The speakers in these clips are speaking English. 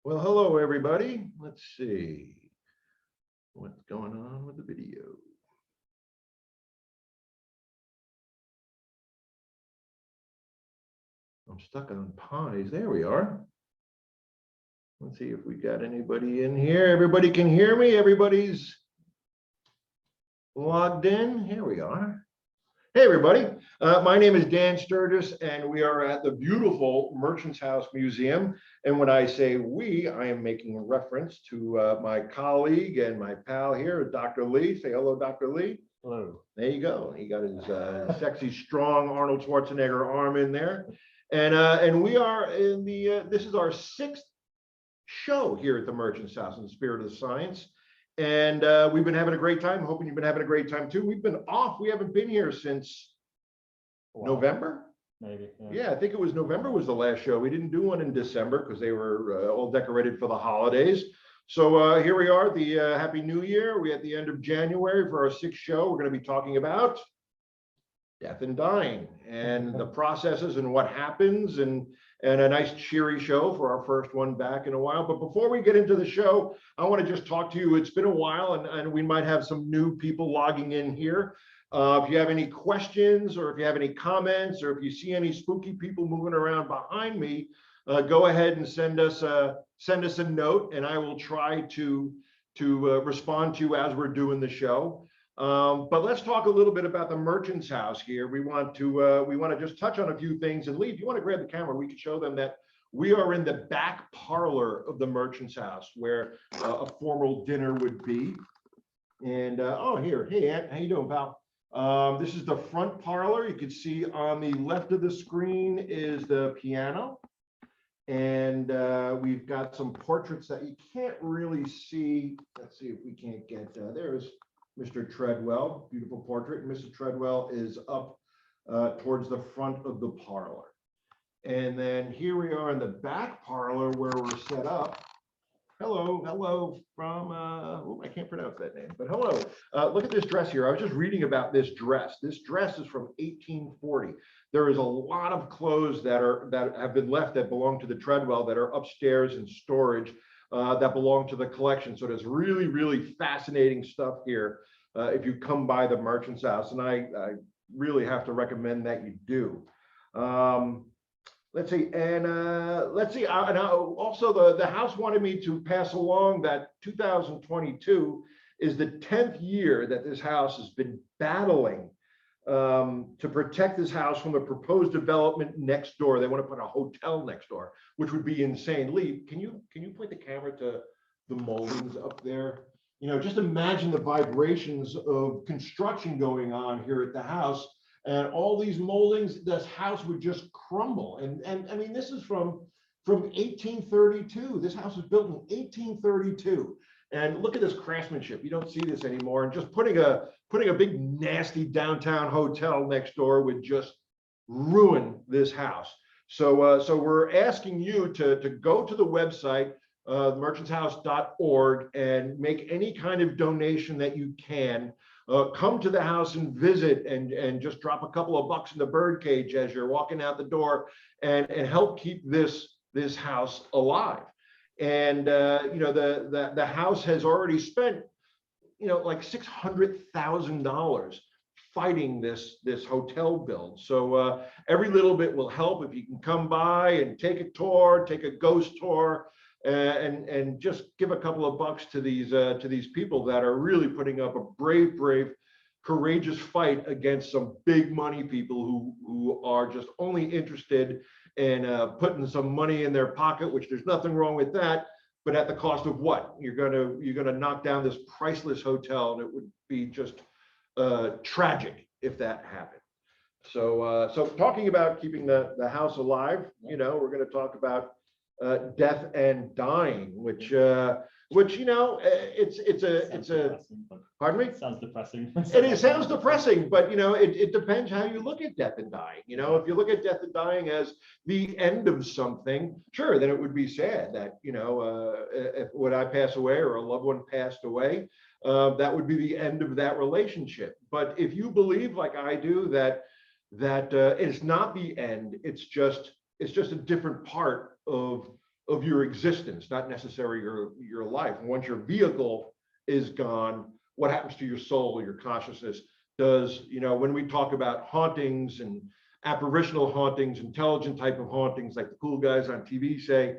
Well, hello, everybody. Let's see what's going on with the video. I'm stuck on pies. There we are. Let's see if we got anybody in here. Everybody can hear me. Everybody's logged in. Here we are. Hey, everybody. My name is Dan Sturges, and we are at the beautiful Merchants House Museum. And when I say we, I am making a reference to my colleague and my pal here, Dr. Lee. Say hello, Dr. Lee. Hello. There you go. He got his sexy, strong Arnold Schwarzenegger arm in there. And we are in the, this is our sixth show here at the Merchants House in the spirit of the science. And we've been having a great time. Hoping you've been having a great time too. We've been off. We haven't been here since November. Maybe. Yeah, I think it was November was the last show. We didn't do one in December because they were all decorated for the holidays. So here we are at the Happy New Year. We're at the end of January for our sixth show. We're going to be talking about death and dying and the processes and what happens, and a nice cheery show for our first one back in a while. But before we get into the show, I want to just talk to you. It's been a while, and we might have some new people logging in here. If you have any questions, or if you have any comments, or if you see any spooky people moving around behind me, go ahead and send us a note, and I will try to respond to you as we're doing the show. But let's talk a little bit about the Merchants House here. We want to just touch on a few things. And Lee, if you want to grab the camera, we can show them that we are in the back parlor of the Merchants House, where a formal dinner would be. And oh, here, hey, Aunt, how you doing, pal? This is the front parlor. You can see on the left of the screen is the piano. And we've got some portraits that you can't really see. Let's see if we can't get, there's Mr. Treadwell, beautiful portrait. Mrs. Treadwell is up towards the front of the parlor. And then here we are in the back parlor where we're set up. Hello from, oh, I can't pronounce that name, but hello. Look at this dress here. I was just reading about this dress. This dress is from 1840. There is a lot of clothes that have been left that belong to the Treadwell that are upstairs in storage that belong to the collection. So there's really, really fascinating stuff here if you come by the Merchants House, and I really have to recommend that you do. Let's see, and let's see, and also the house wanted me to pass along that 2022 is the 10th year that this house has been battling to protect this house from the proposed development next door. They want to put a hotel next door, which would be insane. Lee, can you point the camera to the moldings up there? You know, just imagine the vibrations of construction going on here at the house, and all these moldings. This house would just crumble. And I mean, this is from 1832. This house was built in 1832. And look at this craftsmanship. You don't see this anymore. And just putting a big nasty downtown hotel next door would just ruin this house. So so we're asking you to go to the website, merchantshouse.org, and make any kind of donation that you can. Come to the house and visit, and just drop a couple of bucks in the birdcage as you're walking out the door, and help keep this house alive. And you know, the house has already spent, you know, like $600,000 fighting this hotel build. So every little bit will help. If you can come by and take a tour, take a ghost tour, and just give a couple of bucks to these people that are really putting up a brave, courageous fight against some big money people who are just only interested in putting some money in their pocket, which there's nothing wrong with that, but at the cost of what? You're gonna knock down this priceless hotel, and it would be just tragic if that happened. So so talking about keeping the house alive, you know, we're going to talk about death and dying, which you know, it's a pardon me? It sounds depressing. It sounds depressing, but you know, it depends how you look at death and dying. You know, if you look at death and dying as the end of something, sure, then it would be sad that, you know, if when I pass away or a loved one passed away, that would be the end of that relationship. But if you believe, like I do, that it's not the end, it's just a different part of of your existence, not necessarily your life. And once your vehicle is gone, what happens to your soul, your consciousness? Does, when we talk about hauntings and apparitional hauntings, intelligent type of hauntings, like the cool guys on TV say,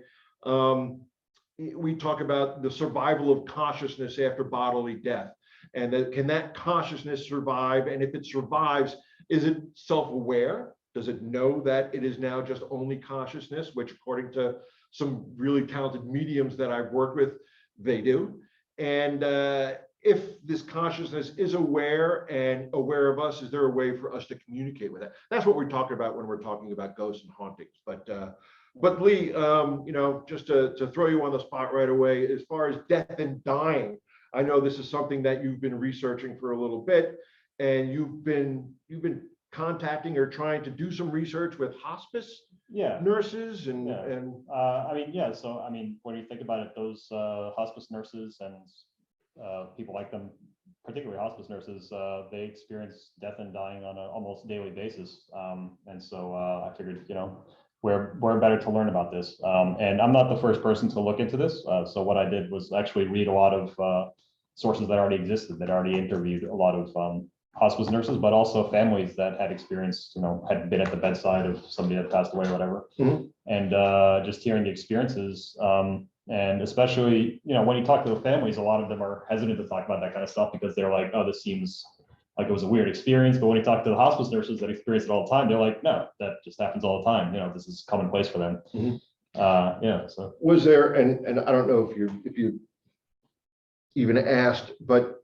we talk about the survival of consciousness after bodily death. And can that consciousness survive? And if it survives, is it self-aware? Does it know that it is now just only consciousness, which according to some really talented mediums that I've worked with, they do. And if this consciousness is aware and aware of us, is there a way for us to communicate with it? That's what we're talking about when we're talking about ghosts and hauntings. But Lee, just to throw you on the spot right away, as far as death and dying, I know this is something that you've been researching for a little bit, and you've been contacting or trying to do some research with hospice nurses and So when you think about it, those hospice nurses and people like them, particularly hospice nurses, they experience death and dying on an almost daily basis. And so I figured, we're better to learn about this. And I'm not the first person to look into this. So what I did was actually read a lot of sources that already existed, that already interviewed a lot of hospice nurses, but also families that had experienced, had been at the bedside of somebody that passed away or whatever. Mm-hmm. And just hearing the experiences, and especially, when you talk to the families, a lot of them are hesitant to talk about that kind of stuff because they're like, oh, this seems like it was a weird experience. But when you talk to the hospice nurses that experience it all the time, they're like, no, that just happens all the time. This is commonplace for them. Mm-hmm. So was there, and I don't know if you even asked, but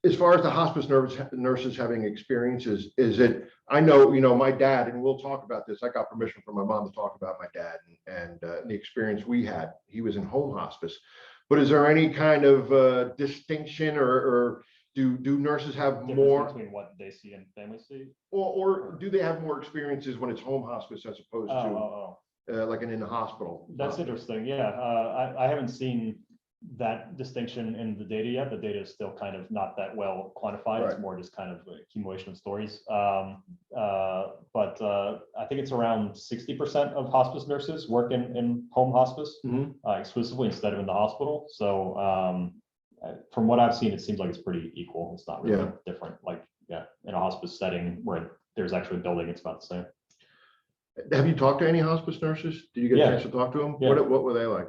as far as the hospice nurses having experiences, is it, I know, my dad, and we'll talk about this. I got permission from my mom to talk about my dad and the experience we had. He was in home hospice. But is there any kind of distinction or do nurses have more between what they see and families see? Or do they have more experiences when it's home hospice as opposed to like in the hospital? That's interesting. Yeah, I haven't seen that distinction in the data yet. The data is still kind of not that well quantified. Right. It's more just kind of accumulation of stories. But I think it's around 60% of hospice nurses work in home hospice exclusively instead of in the hospital. So from what I've seen, it seems like it's pretty equal. It's not really different. Like, in a hospice setting where there's actually a building, it's about the same. Have you talked to any hospice nurses? Did you get a chance to talk to them? Yeah. What were they like?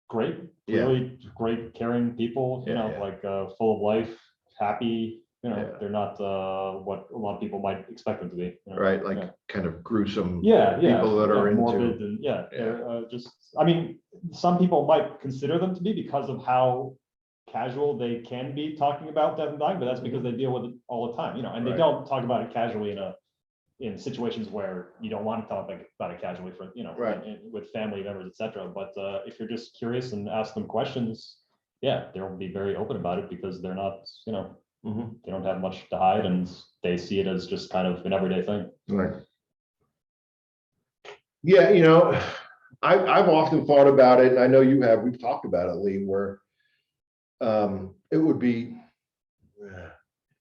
Great, really great, caring people, like full of life, happy, they're not what a lot of people might expect them to be. Right, like kind of gruesome people that are into morbid and they're just, some people might consider them to be because of how casual they can be talking about death and dying, but that's because they deal with it all the time, and they don't talk about it casually in situations where you don't want to talk about it casually for, with family members, etc. But if you're just curious and ask them questions, they'll be very open about it because they're not, they don't have much to hide and they see it as just kind of an everyday thing. Right. Yeah, I've often thought about it, and I know you have. We've talked about it, Lee, where it would be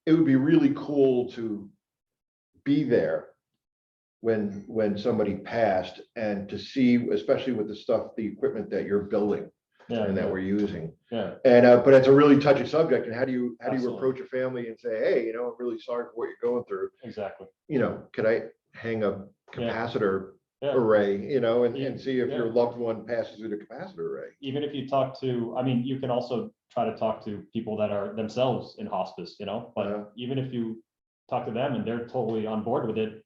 really cool to be there when somebody passed and to see, especially with the equipment that you're building and that we're using. And but it's a really touchy subject. And how do you approach a family and say, hey, I'm really sorry for what you're going through. Exactly. Could I hang a capacitor array, and see if your loved one passes through the capacitor array? Even if you talk to, you can also try to talk to people that are themselves in hospice, but even if you talk to them and they're totally on board with it,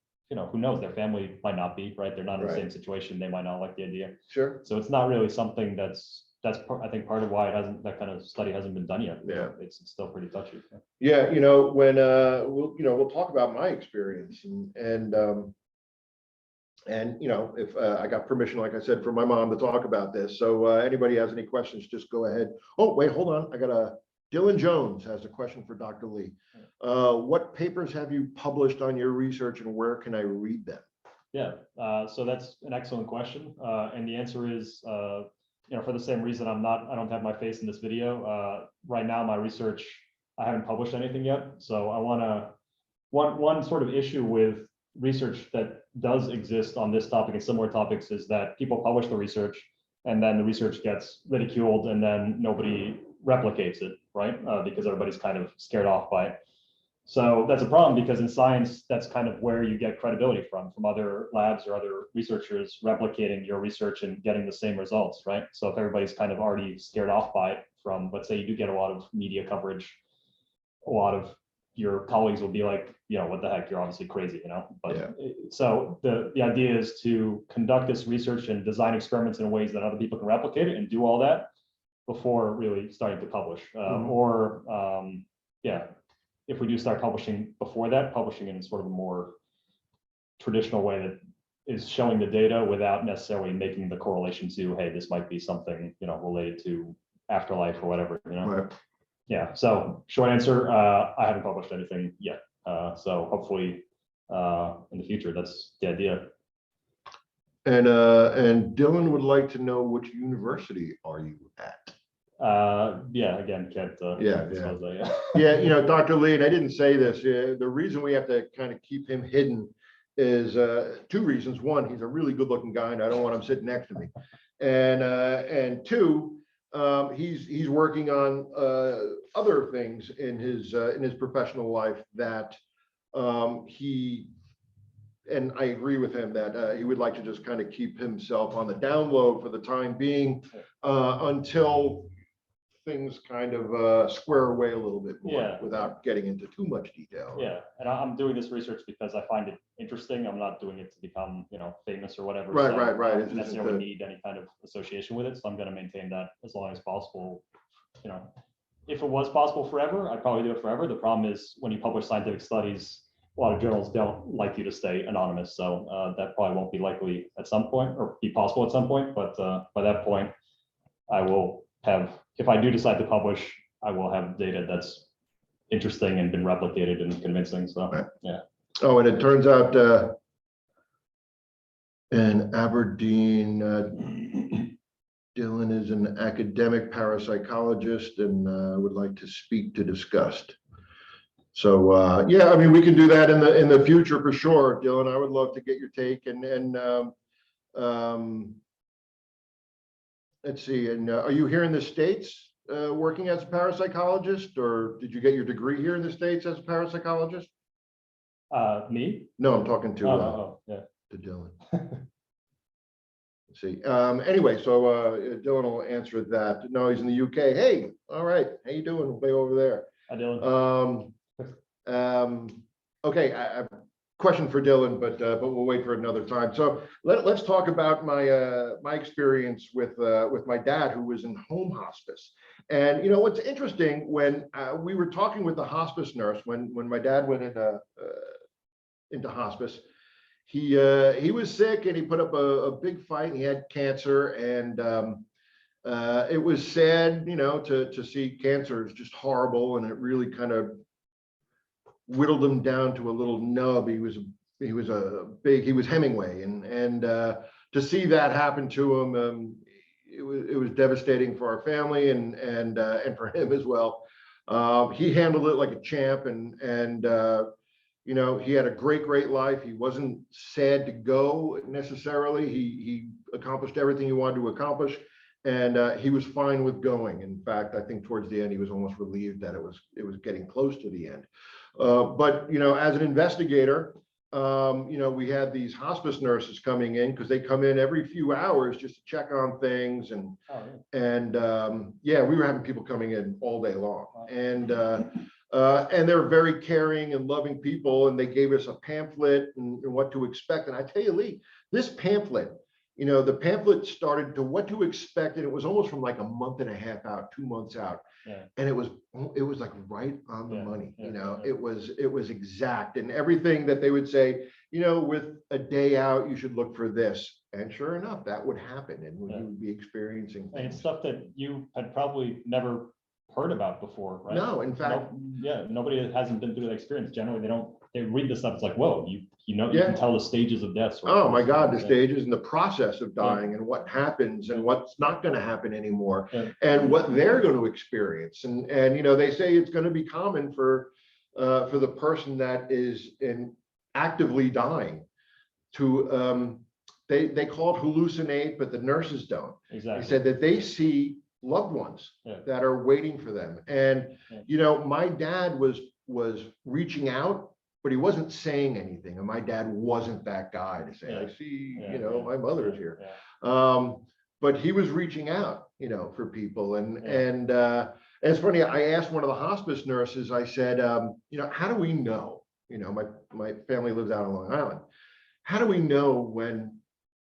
who knows, their family might not be, right? They're not in the same situation. They might not like the idea. Sure. So it's not really something that's I think part of why that kind of study hasn't been done yet. Yeah. It's still pretty touchy. When we'll talk about my experience and if I got permission, like I said, from my mom to talk about this. So anybody has any questions, just go ahead. Oh, wait, hold on. Dylan Jones has a question for Dr. Lee. What papers have you published on your research and where can I read them? Yeah, so that's an excellent question. And the answer is, for the same reason I don't have my face in this video. Right now, my research, I haven't published anything yet. So I want to, one sort of issue with research that does exist on this topic and similar topics is that people publish the research and then the research gets ridiculed and then nobody replicates it, right? Because everybody's kind of scared off by it. So that's a problem because in science, that's kind of where you get credibility from other labs or other researchers replicating your research and getting the same results, right? So if everybody's kind of already scared off by it from, let's say you do get a lot of media coverage, a lot of your colleagues will be like, you know, what the heck, you're obviously crazy, you know? But Yeah. so the idea is to conduct this research and design experiments in ways that other people can replicate it and do all that before really starting to publish. Yeah, if we do start publishing before that, publishing in sort of a more traditional way that is showing the data without necessarily making the correlation to, hey, this might be something, you know, related to afterlife or whatever, you know? Right. Yeah, so short answer, I haven't published anything yet. So hopefully in the future, that's the idea. And Dylan would like to know which university are you at? Yeah, again, can't Yeah. disclose that, yeah. Yeah, you know, Dr. Lee, and I didn't say this, the reason we have to kind of keep him hidden is two reasons. One, he's a really good looking guy and I don't want him sitting next to me. And two, he's working on other things in his professional life that he, and I agree with him that he would like to just kind of keep himself on the down low for the time being until things kind of square away a little bit more without getting into too much detail. Yeah, and I'm doing this research because I find it interesting. I'm not doing it to become, you know, famous or whatever. Right, so right. I don't necessarily need any kind of association with it, so I'm going to maintain that as long as possible. You know, if it was possible forever, I'd probably do it forever. The problem is when you publish scientific studies, a lot of journals don't like you to stay anonymous, so that probably won't be likely at some point or be possible at some point. But by that point, I will have, if I do decide to publish, I will have data that's interesting and been replicated and convincing. So right. Yeah. Oh, and it turns out in Aberdeen, Dylan is an academic parapsychologist and would like to speak to disgust. So yeah, I mean, we can do that in the future for sure, Dylan. I would love to get your take and let's see. And are you here in the States working as a parapsychologist, or did you get your degree here in the States as a parapsychologist? Me? No, I'm talking to to Dylan. Let's see. Anyway, so Dylan will answer that. No, he's in the UK. Hey, all right. How you doing? Way over there. Hi, Dylan. Okay, I have a question for Dylan, but we'll wait for another time. So let's talk about my my experience with my dad, who was in home hospice. And you know what's interesting, when we were talking with the hospice nurse when my dad went into hospice, he was sick and he put up a big fight and he had cancer, and it was sad, you know, to see cancer is just horrible, and it really kind of whittled him down to a little nub. He was Hemingway, and to see that happen to him, it was devastating for our family and for him as well. He handled it like a champ, and you know, he had a great life. He wasn't sad to go necessarily. He accomplished everything he wanted to accomplish, and he was fine with going. In fact, I think towards the end he was almost relieved that it was getting close to the end. But you know, as an investigator, you know, we had these hospice nurses coming in because they come in every few hours just to check on things, and yeah, we were having people coming in all day long, and they're very caring and loving people, and they gave us a pamphlet and what to expect. And I tell you, Lee, this pamphlet, you know, the pamphlet started to what to expect, and it was almost from like a month and a half out, 2 months out. Yeah. And it was like right on the money, you know. It was exact, and everything that they would say, you know, with a day out, you should look for this. And sure enough, that would happen, and you would be experiencing things. And it's stuff that you had probably never heard about before, right? No, in fact, nobody hasn't been through that experience. Generally, they read this stuff. It's like, whoa, you know, you can tell the stages of death. Oh my God, the stages and the process of dying, and what happens and what's not going to happen anymore, and what they're going to experience. And you know, they say it's going to be common for the person that is actively dying to, they call it hallucinate, but the nurses don't. Exactly. They said that they see loved ones that are waiting for them. And, you know, my dad was reaching out, but he wasn't saying anything. And my dad wasn't that guy to say, I see, you know, my mother is here. But he was reaching out, you know, for people. And it's funny, I asked one of the hospice nurses, I said, you know, how do we know? You know, my family lives out on Long Island. How do we know when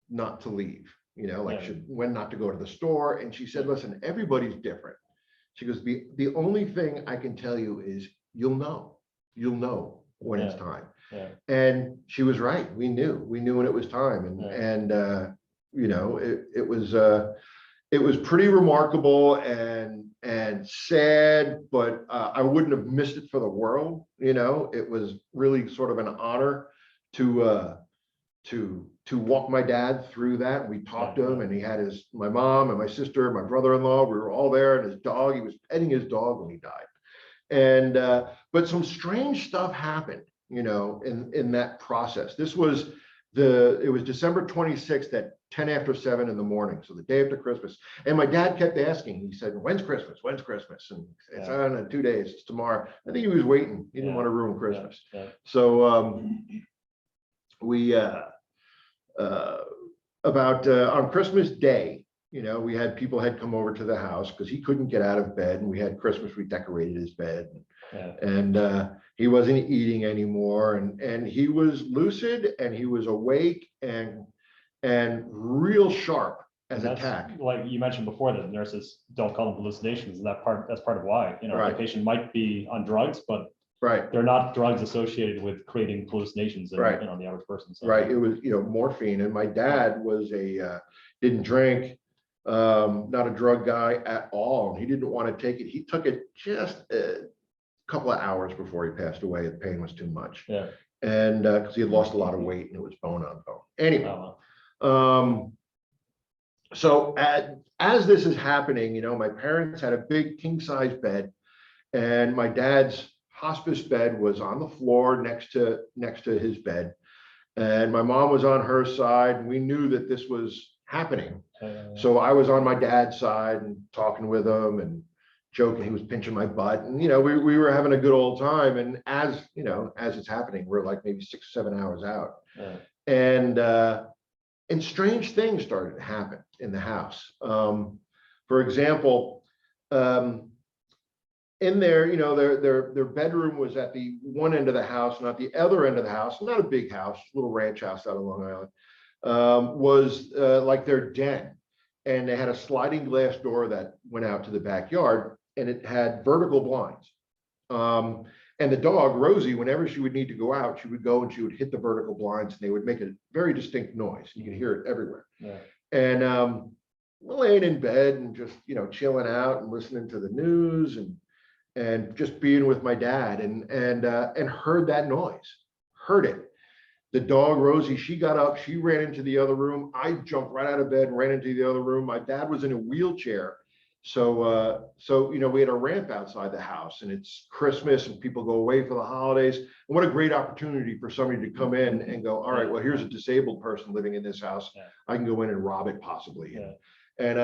not to leave? You know, like when not to go to the store? And she said, listen, everybody's different. She goes, the only thing I can tell you is you'll know when it's time. And she was right. We knew when it was time. And you know, it was pretty remarkable and sad, but I wouldn't have missed it for the world. You know, it was really sort of an honor to walk my dad through that. We talked to him, and he had my mom and my sister, my brother-in-law, we were all there, and his dog, he was petting his dog when he died. And but some strange stuff happened, you know, in that process. It was December 26th at 10 after 7 in the morning, so the day after Christmas. And my dad kept asking, he said, when's Christmas? When's Christmas? And it's on 2 days, it's tomorrow. I think he was waiting. He didn't want to ruin Christmas. So we on Christmas Day, you know, we had people had come over to the house because he couldn't get out of bed, and we had Christmas, we decorated his bed, and he wasn't eating anymore, and he was lucid, and he was awake and real sharp as a tack. Like you mentioned before, that nurses don't call them hallucinations, and that's part of why, you know, the patient might be on drugs, but they're not drugs associated with creating hallucinations in, you know, the average person. So. It was, you know, morphine. And my dad was didn't drink, not a drug guy at all. And he didn't want to take it. He took it just a couple of hours before he passed away. The pain was too much. And because he had lost a lot of weight, and it was bone on bone. Anyway, so as this is happening, you know, my parents had a big king size bed, and my dad's hospice bed was on the floor next to his bed, and my mom was on her side, and we knew that this was happening. So I was on my dad's side and talking with him and joking. He was pinching my butt, and you know, we were having a good old time. And as you know, as it's happening, we're like maybe 6 or 7 hours out, and strange things started to happen in the house. For example, in there, you know, their bedroom was at the one end of the house, not the other end of the house. Not a big house, little ranch house out of Long Island. Was like their den, and they had a sliding glass door that went out to the backyard, and it had vertical blinds. And the dog Rosie, whenever she would need to go out, she would go and she would hit the vertical blinds, and they would make a very distinct noise. You could hear it everywhere. And we're laying in bed and just, you know, chilling out and listening to the news and just being with my dad, and heard that noise, heard it. The dog Rosie, she got up, she ran into the other room. I jumped right out of bed and ran into the other room. My dad was in a wheelchair. So you know, we had a ramp outside the house, and it's Christmas and people go away for the holidays. And what a great opportunity for somebody to come in and go, all right, well, here's a disabled person living in this house. I can go in and rob it possibly. And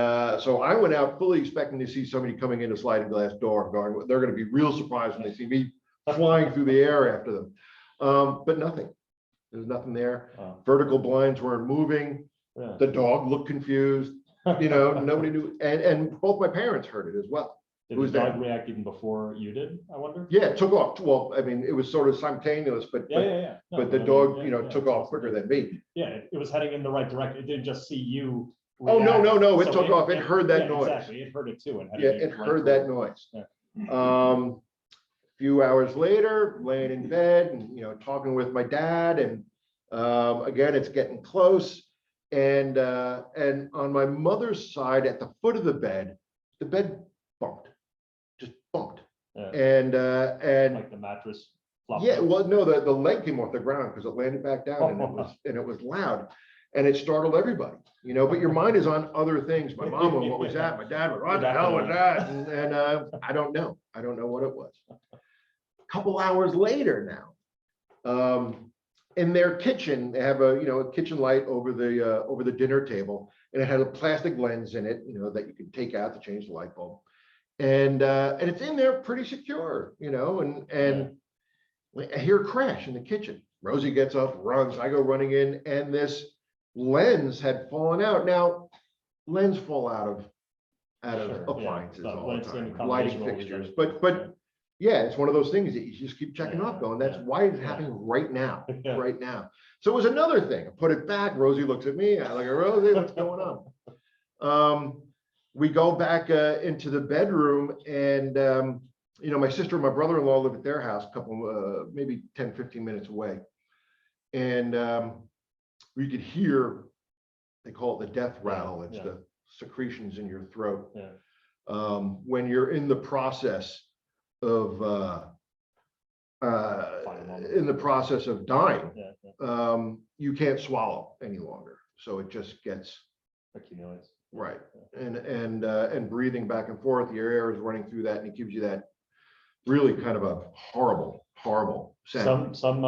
so I went out fully expecting to see somebody coming in a sliding glass door, going, they're going to be real surprised when they see me flying through the air after them. But nothing. There's nothing there. Vertical blinds weren't moving. The dog looked confused. You know, nobody knew. And both my parents heard it as well. Did the dog react even before you did, I wonder? Yeah, it took off. Well, I mean, it was sort of simultaneous, but the dog, you know, took off quicker than me. Yeah, it was heading in the right direction. It didn't just see you. Oh, no, it took off. It heard that noise. Exactly, it heard it too. It heard that noise. Few hours later, laying in bed and, you know, talking with my dad, and again, it's getting close. And on my mother's side, at the foot of the bed bumped, just bumped. And like the mattress flopped. Yeah, well, no, the leg came off the ground because it landed back down, and it was loud, and it startled everybody, you know. But your mind is on other things. My mom went, what was that? My dad went, what the hell was that? And I don't know what it was. A couple hours later now, in their kitchen, they have a kitchen light over the dinner table, and it had a plastic lens in it, that you could take out to change the light bulb. And it's in there pretty secure, and I hear a crash in the kitchen. Rosie gets up, runs, I go running in, and this lens had fallen out. Now, lens fall out of Sure, appliances yeah. all When the it's in time, combination lighting with all these fixtures, other- but yeah, it's one of those things that you just keep checking off going, that's Yeah. why it's Yeah. happening right now, Yeah. right now. So it was another thing. I put it back, Rosie looks at me, I look at Rosie, what's going on? We go back into the bedroom, and my sister and my brother-in-law live at their house, a couple maybe 10, 15 minutes away. And we could hear, they call it the death rattle. It's the secretions in your throat. Yeah. When you're in the process of dying, you can't swallow any longer. So it just gets Accumulates. right. And breathing back and forth, your air is running through that, and it gives you that really kind of a horrible sound. Some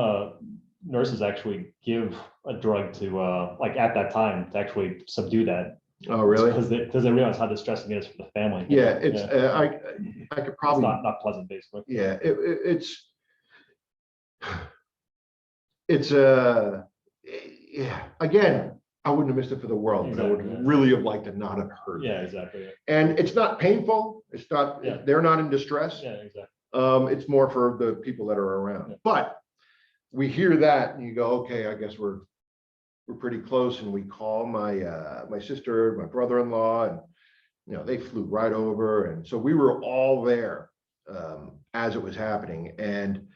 nurses actually give a drug to like at that time to actually subdue that. Oh, really? Because they realize how distressing it is for the family. Yeah, it's I could probably it's not pleasant, basically. yeah, it's yeah, again, I wouldn't have missed it for the world, but I would really have liked to not have heard Yeah, that. exactly. And it's not painful, it's not, they're not in distress. Yeah, exactly. It's more for the people that are around. But we hear that and you go, okay, I guess we're pretty close. And we call my sister, my brother-in-law, and they flew right over. And so we were all there as it was happening. And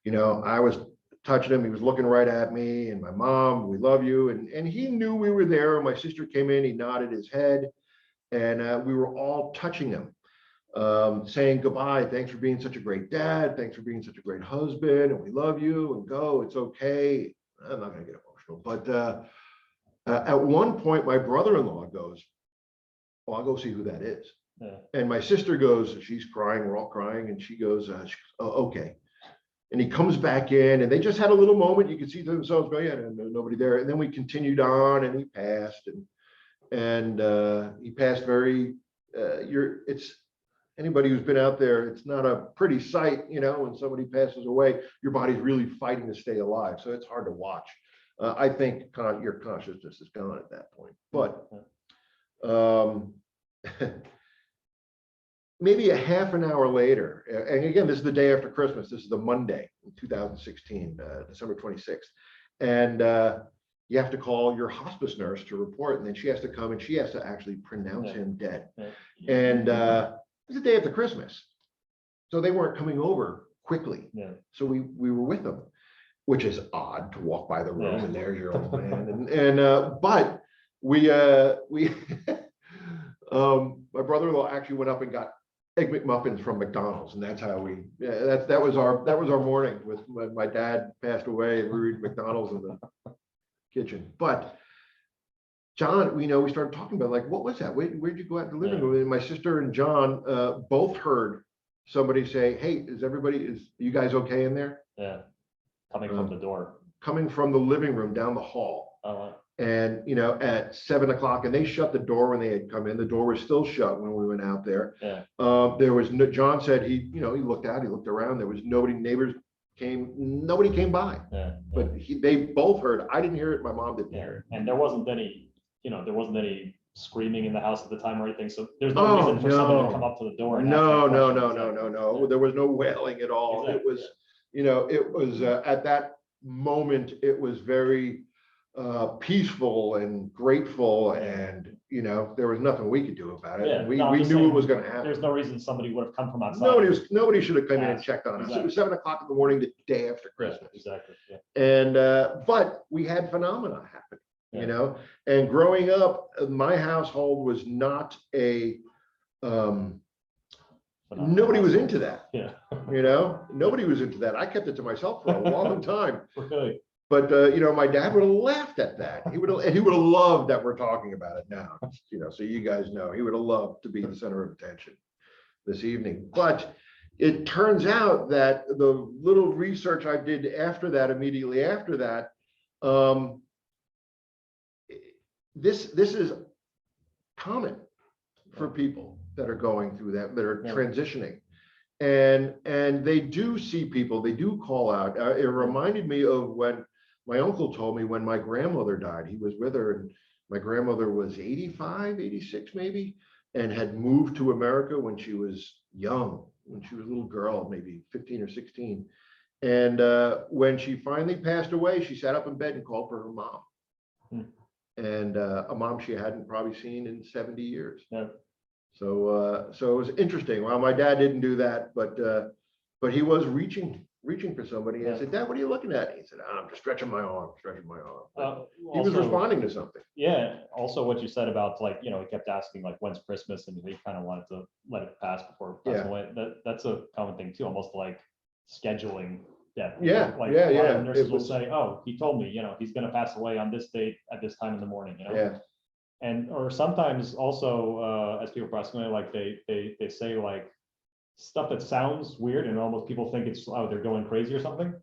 I was touching him, he was looking right at me, and my mom, we love you. And he knew we were there. My sister came in, he nodded his head, and we were all touching him, saying goodbye. Thanks for being such a great dad. Thanks for being such a great husband. And we love you, and go, it's okay. I'm not going to get emotional, but at one point, my brother-in-law goes, well, I'll go see who that is. Yeah. And my sister goes, she's crying, we're all crying. And she goes, oh, okay. And he comes back in, and they just had a little moment. You could see themselves go, yeah, nobody there. And then we continued on, and he passed, and he passed very, it's anybody who's been out there, it's not a pretty sight, when somebody passes away, your body's really fighting to stay alive. So it's hard to watch. I think your consciousness is gone at that point, but maybe a half an hour later, and again, this is the day after Christmas, this is the Monday in 2016, December 26th. And you have to call your hospice nurse to report, and then she has to come and she has to actually pronounce him dead. And it's the day after Christmas. So they weren't coming over quickly. So we were with them, which is odd to walk by the room and there's your old man. But we my brother-in-law actually went up and got Egg McMuffins from McDonald's, and that's how that was our morning when my dad passed away, and we were eating McDonald's in the kitchen. But John, we started talking about, like, what was that? Where'd you go out to the living room? And my sister and John both heard somebody say, hey, are you guys okay in there? Yeah, coming from the door. Coming from the living room down the hall. Oh, And at 7 o'clock, and they shut the door when they had come in. The door was still shut when we went out there. There was no, John said he looked out, he looked around. There was nobody, nobody came by. But they both heard. I didn't hear it. My mom didn't hear it. And there wasn't any screaming in the house at the time or anything. So there's no reason for someone to come up to the door. And No. There was no wailing at all. Exactly. It was at that moment, it was very peaceful and grateful, and there was nothing we could do about it. We knew it was going to happen. There's no reason somebody would have come from outside. Nobody should have come in and checked on us. It was 7 o'clock in the morning, the day after Christmas. Exactly. And but we had phenomena happen. And growing up, my household was not a nobody was into that. Nobody was into that. I kept it to myself for a long time. Okay. But my dad would have laughed at that. He would have loved that we're talking about it now. So you guys know, he would have loved to be the center of attention this evening. But it turns out that the little research I did immediately after that, Um, this is common for people that are going through that are transitioning, and they do see people, they do call out. It reminded me of when my uncle told me when my grandmother died. He was with her, and my grandmother was 85, 86 maybe, and had moved to America when she was young, when she was a little girl, maybe 15 or 16. And when she finally passed away, she sat up in bed and called for her mom. And a mom she hadn't probably seen in 70 years. Yeah. So it was interesting. Well, my dad didn't do that, but he was reaching for somebody. And I said, Dad, what are you looking at? He said, I'm just stretching my arm. He was responding to something. Yeah. Also, what you said about, like, he kept asking, like, when's Christmas, and he kind of wanted to let it pass before passing away. That's a common thing too, almost like scheduling death. Yeah, like yeah, a lot yeah. of nurses will say, oh, he told me, he's going to pass away on this date at this time in the morning. Yeah. And or sometimes also as people pass away, like they say, like, stuff that sounds weird, and almost people think it's, oh, they're going crazy or something.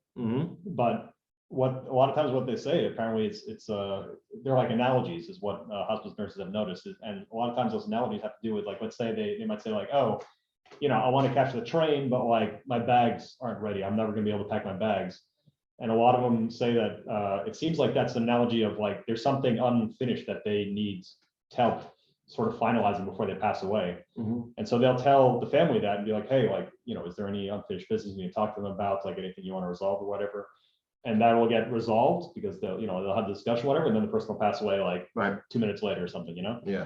But what a lot of times what they say, apparently it's they're like analogies, is what hospice nurses have noticed. And a lot of times those analogies have to do with, like, let's say they might say, like, oh, I want to catch the train, but, like, my bags aren't ready. I'm never going to be able to pack my bags. And a lot of them say that it seems like that's an analogy of, like, there's something unfinished that they need to help sort of finalize them before they pass away. And so they'll tell the family that and be like, hey, like, is there any unfinished business you need to talk to them about, like anything you want to resolve or whatever? And that will get resolved because they'll have the discussion, whatever, and then the person will pass away, like, 2 minutes later or something, Yeah.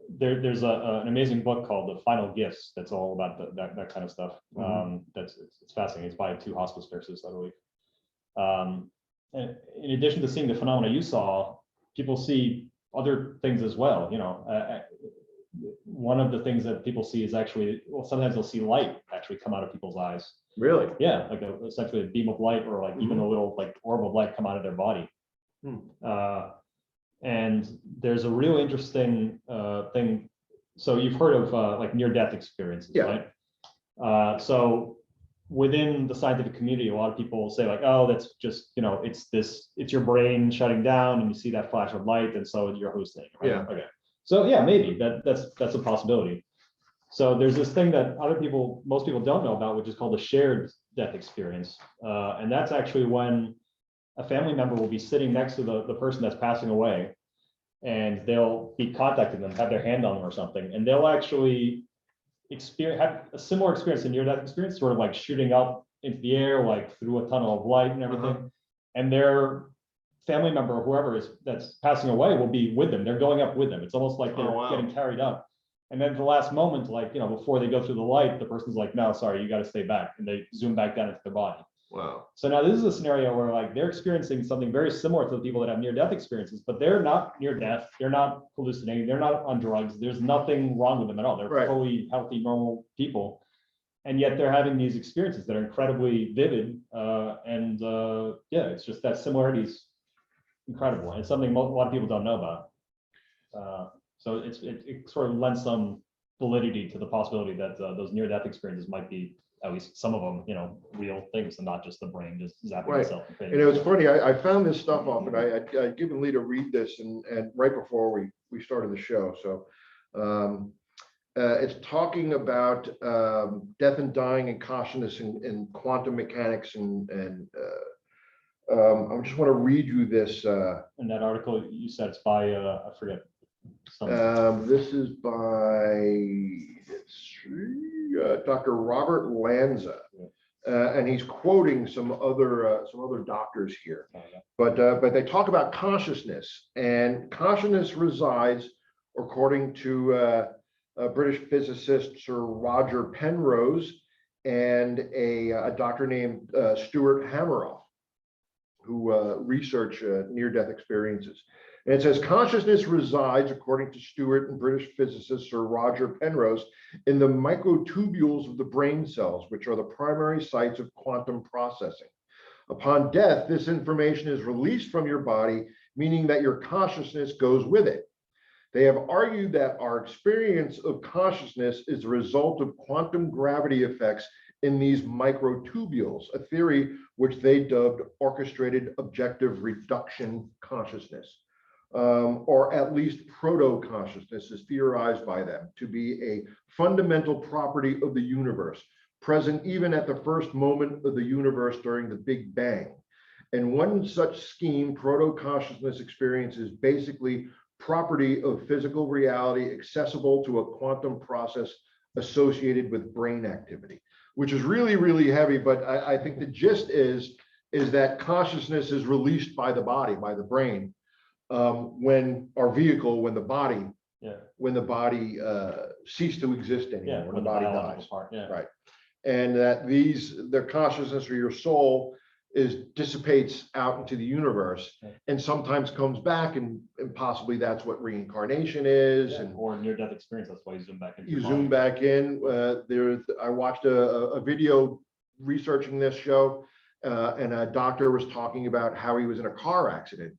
There's an amazing book called The Final Gifts that's all about that kind of stuff. It's fascinating. It's by 2 hospice nurses, I believe. And in addition to seeing the phenomena you saw, people see other things as well. One of the things that people see is actually, well, sometimes they'll see light actually come out of people's eyes. Really? Yeah, like essentially a beam of light, or like even a little, like, orb of light come out of their body. And there's a real interesting thing. So you've heard of like near-death experiences, right? So within the scientific community, a lot of people say, like, oh, that's just, it's your brain shutting down and you see that flash of light, and so you're hallucinating, right? Yeah. Okay. So yeah, maybe that's a possibility. So there's this thing that most people don't know about, which is called a shared death experience. And that's actually when a family member will be sitting next to the person that's passing away, and they'll be contacting them, have their hand on them or something, and they'll actually have a similar experience, a near-death experience, sort of like shooting up into the air, like through a tunnel of light and everything. And their family member or whoever that's passing away will be with them. They're going up with them. It's almost like they're getting carried up. And then the last moment, like, before they go through the light, the person's like, no, sorry, you got to stay back. And they zoom back down into their body. Wow. So now this is a scenario where, like, they're experiencing something very similar to the people that have near-death experiences, but they're not near death. They're not hallucinating. They're not on drugs. There's nothing wrong with them at all. They're fully healthy, normal people. And yet they're having these experiences that are incredibly vivid. Yeah, it's just that similarity is incredible. And it's something a lot of people don't know about. So it sort of lends some validity to the possibility that those near-death experiences might be, at least some of them, real things, and not just the brain just zapping itself. And it was funny, I found this stuff off, and I'd given Lee to read this and right before we started the show. So it's talking about death and dying and consciousness and quantum mechanics, and I just want to read you this. In that article, you said it's by, I forget. This is by Dr. Robert Lanza, and he's quoting some other doctors here. But they talk about consciousness, and consciousness resides, according to British physicist Sir Roger Penrose and a doctor named Stuart Hameroff, who research near-death experiences. And it says, consciousness resides, according to Stuart and British physicist Sir Roger Penrose, in the microtubules of the brain cells, which are the primary sites of quantum processing. Upon death, this information is released from your body, meaning that your consciousness goes with it. They have argued that our experience of consciousness is a result of quantum gravity effects in these microtubules, a theory which they dubbed orchestrated objective reduction consciousness, or at least proto-consciousness is theorized by them to be a fundamental property of the universe, present even at the first moment of the universe during the Big Bang. And one such scheme, proto-consciousness experience, is basically property of physical reality accessible to a quantum process associated with brain activity, which is really, really heavy. But I think the gist is that consciousness is released by the body, by the brain, when our vehicle, when the body, cease to exist anymore, when the body dies. Right. And that their consciousness or your soul dissipates out into the universe, and sometimes comes back, and possibly that's what reincarnation is, or near-death experience. That's why you zoom back in. You zoom back in. I watched a video researching this show, and a doctor was talking about how he was in a car accident,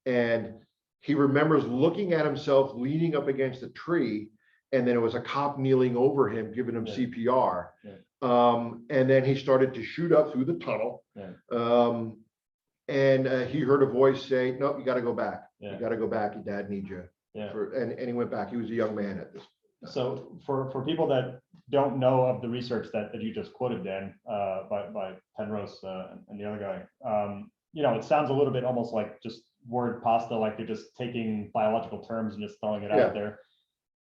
and he remembers looking at himself leaning up against a tree, and then it was a cop kneeling over him, giving him CPR. And then he started to shoot up through the tunnel. And he heard a voice say, "Nope, you got to go back. You got to go back. Your dad needs you." And he went back. He was a young man at this. So for people that don't know of the research that you just quoted, Dan, by Penrose and the other guy, it sounds a little bit almost like just word pasta, like they're just taking biological terms and just throwing it out there.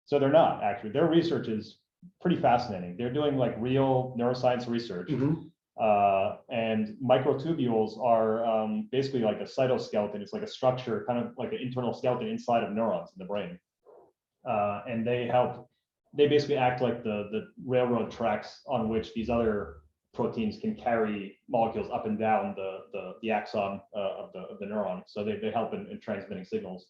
So they're not actually. Their research is pretty fascinating. They're doing like real neuroscience research. And microtubules are basically like a cytoskeleton. It's like a structure, kind of like an internal skeleton inside of neurons in the brain. And they basically act like the railroad tracks on which these other proteins can carry molecules up and down the axon of the neuron. So they help in transmitting signals.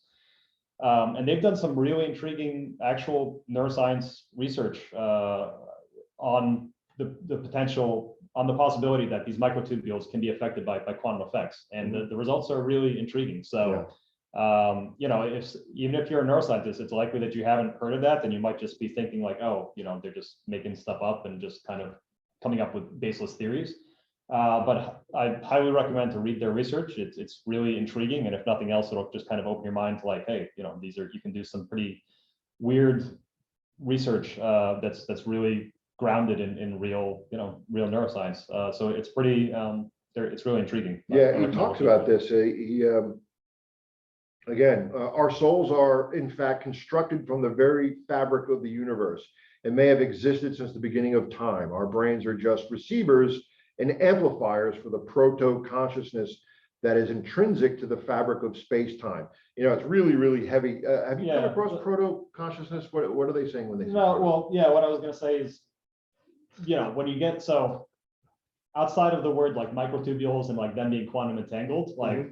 And they've done some really intriguing actual neuroscience research on the potential, on the possibility that these microtubules can be affected by quantum effects. And the results are really intriguing. So, even if you're a neuroscientist, it's likely that you haven't heard of that, then you might just be thinking like, oh, they're just making stuff up and just kind of coming up with baseless theories. But I highly recommend to read their research. It's really intriguing, and if nothing else, it'll just kind of open your mind to like, hey, you can do some pretty weird research that's really grounded in real neuroscience. So it's pretty it's really intriguing. Yeah, he talks about this. Our souls are in fact constructed from the very fabric of the universe and may have existed since the beginning of time. Our brains are just receivers and amplifiers for the proto-consciousness that is intrinsic to the fabric of space-time. It's really, really heavy. Have you come across proto-consciousness? What are they saying when they say what I was going to say is, when you get outside of the word like microtubules and like them being quantum entangled, like